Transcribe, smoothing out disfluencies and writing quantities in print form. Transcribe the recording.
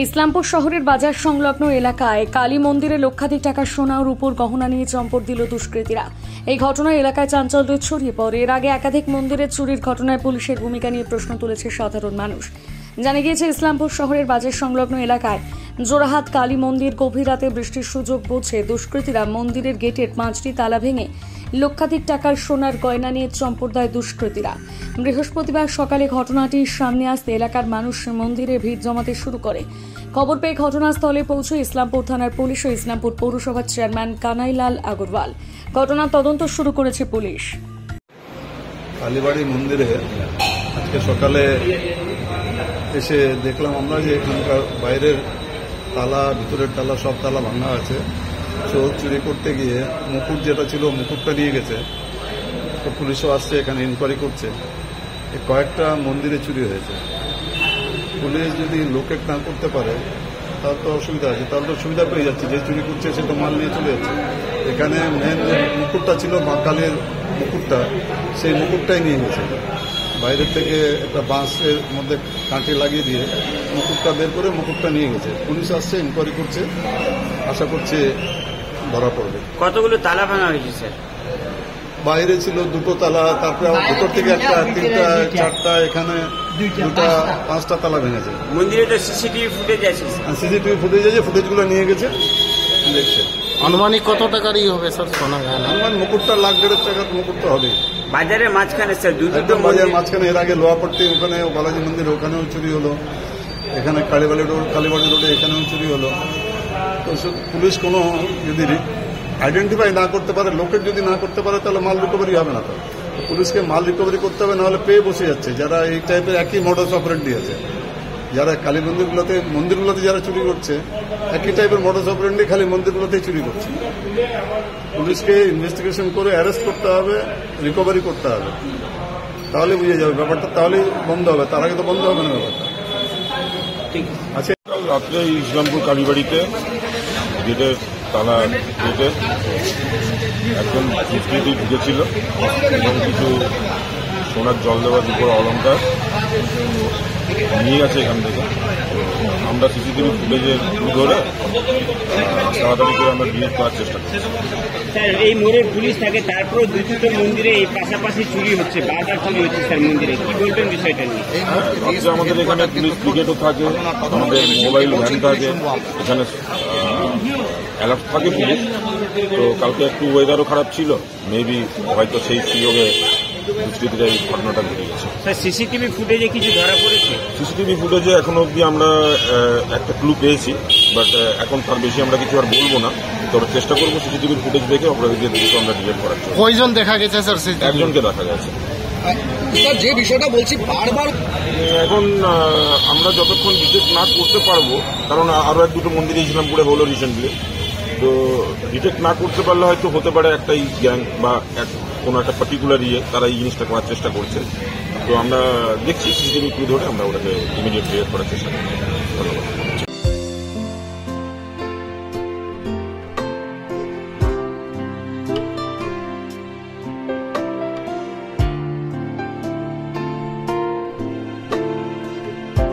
ইসলামপুর শহরের বাজার সংলগ্ন এলাকায় কালী মন্দিরে লক্ষাধিক টাকার সোনা ও রূপোর গহনা নিয়ে চম্পট দিল দুষ্কৃতীরা। এই ঘটনায় এলাকায় চাঞ্চল্য ছড়িয়ে পড়ে। এর আগে একাধিক মন্দিরে চুরির ঘটনায় পুলিশের ভূমিকা নিয়ে প্রশ্ন তুলেছে সাধারণ মানুষ। জানা গিয়েছে, ইসলামপুর শহরের বাজার সংলগ্ন এলাকায় জোড়াহাট কালী মন্দির গভীর রাতে বৃষ্টির সুযোগ বুঝে দুষ্কৃতীরা মন্দিরের গেটের 5টি তালা ভেঙে লক্ষাধিক টাকার সোনার গয়না নিয়ে চম্পট দেয় দুষ্কৃতীরা। বৃহস্পতিবার সকালে ঘটনাটির সামনে আসতে এলাকার মানুষ মন্দিরে ভিড় জমাতে শুরু করে। খবর পেয়ে ঘটনাস্থলে পৌঁছে ইসলামপুর থানার পুলিশ ও ইসলামপুর পৌরসভার চেয়ারম্যান কানাইলাল আগরওয়াল। ঘটনার তদন্ত শুরু করেছে পুলিশ। কালীবাড়ি মন্দিরে আজকে সকালে এসে দেখলাম আমরা যে এখানকার বাইরের তালা, ভিতরের তালা, সব তালা ভাঙা আছে। চোর চুরি করতে গিয়ে মুকুট যেটা ছিল মুকুটটা নিয়ে গেছে। তো পুলিশও আসছে, এখানে ইনকোয়ারি করছে। কয়েকটা মন্দিরে চুরি হয়েছে। পুলিশ যদি লোকেট না করতে পারে তাহলে তো অসুবিধা আছে, তাহলে তো সুবিধা পেয়ে যাচ্ছে। যে চুরি করছে সে তো মাল নিয়ে চলে যাচ্ছে। এখানে মেন মুকুটটা ছিল মা কালীর মুকুটটা, সেই মুকুটটাই নিয়ে গেছে। বাইরের থেকে একটা বাঁশের মধ্যে কাঁটি লাগিয়ে দিয়ে মুকুটটা বের করে মুকুটটা নিয়ে গেছে। পুলিশ আসছে, ইনকোয়ারি করছে, আশা করছে ধরা পড়বে। কতগুলো তালা ভাঙা হয়েছে স্যার? বাইরে ছিল 2টো তালা, তারপরে ভিতর থেকে একটা, 3টা, 4টা, এখানে 2টা, 5টা তালা ভেঙেছে। মন্দিরে তো সিসিটিভি ফুটেজ আছে। সিসিটিভি ফুটেজ আছে, ফুটেজগুলো নিয়ে গেছে, দেখছে। আনুমানিক কত টাকারই হবে স্যার সোনা গয়না? অনুমান মুকুটটা 1,50,000 টাকার মুকুট তো হবে। বাজারের মাঝখানে স্যার দুটো বাজারের মাঝখানে। এর আগে লোহাপট্টি ওখানে বালাজি মন্দির ওখানেও চুরি হলো, এখানে কালীবাড়ি রোডে এখানেও চুরি হলো। তো পুলিশ কোনো যদি আইডেন্টিফাই না করতে পারে, লোকেট যদি না করতে পারে, তাহলে মাল রিকভারি হবে না। তো পুলিশকে মাল রিকভারি করতে হবে, নাহলে পেয়ে বসে যাচ্ছে যারা এই টাইপের একই মডাস অপারেন্ডি আছে। যারা কালী মন্দিরগুলোতে যারা চুরি করছে, একই টাইপের মডাস অপারেন্ডি, খালি মন্দিরগুলোতেই চুরি করছে। পুলিশকে ইনভেস্টিগেশন করে অ্যারেস্ট করতে হবে, রিকভারি করতে হবে, তাহলে বুঝে যাবে ব্যাপারটা, তাহলেই বন্ধ হবে। তার আগে তো বন্ধ হবে না ব্যাপারটা। আচ্ছা, কাল রাত্রে ইসলামপুর কালীবাড়িতে গেটের তালা গেটে একজন দুষ্কৃতী ঢুকেছিল এবং কিছু সোনার জল দেওয়ার উপর অলঙ্কার নিয়ে গেছে এখান থেকে। আমরা সিসিটিভি ফুটেজে ধরে তাড়াতাড়ি করে আমরা ডিলিট করার চেষ্টা করছি। স্যার, এই মোড়ে পুলিশ থাকে, তারপর দুটো মন্দিরে এই পাশাপাশি চুরি হচ্ছে, বারবার চুরি হচ্ছে স্যার মন্দিরে, কি বলবেন বিষয়টা নিয়ে? রাত্রে আমাদের এখানে পুলিশ ব্রিগেডও থাকে, আমাদের মোবাইল ভ্যান থাকে, এখানে অ্যালার্ট থাকে পুলিশ। তো কালকে একটু ওয়েদারও খারাপ ছিল, মেবি হয়তো সেই সুযোগে দুষ্কৃতীরা এই ঘটনাটা ঘটে গেছে। স্যার, সিসিটিভি ফুটেজে কিছু ধরা পড়েছে? সিসিটিভি ফুটেজে এখনো অব্দি আমরা একটা ক্লু পেয়েছি, বাট এখন তার বেশি আমরা কিছু আর বলবো না। তবে চেষ্টা করবো সিসিটিভির ফুটেজ দেখে অপরাধীদের দিকে আমরা ডিটেক্ট করার জন্য। কয়জন দেখা গেছে স্যার? একজনকে দেখা গেছে। যে বিষয়টা বলছি বারবার, এখন আমরা যতক্ষণ ডিটেক্ট না করতে পারবো, কারণ আরো 1-2টো মন্দিরে ইসলামপুরে হলো রিসেন্টলি, তো ডিটেক্ট না করতে পারলে হয়তো হতে পারে একটাই গ্যাং বা কোনো একটা পার্টিকুলার তারা এই জিনিসটা করার চেষ্টা করছে। তো আমরা দেখছি সিসিটিভি ধরে আমরা ওটাকে ইমিডিয়েট ক্লিয়ার করার চেষ্টা করছি। ধন্যবাদ।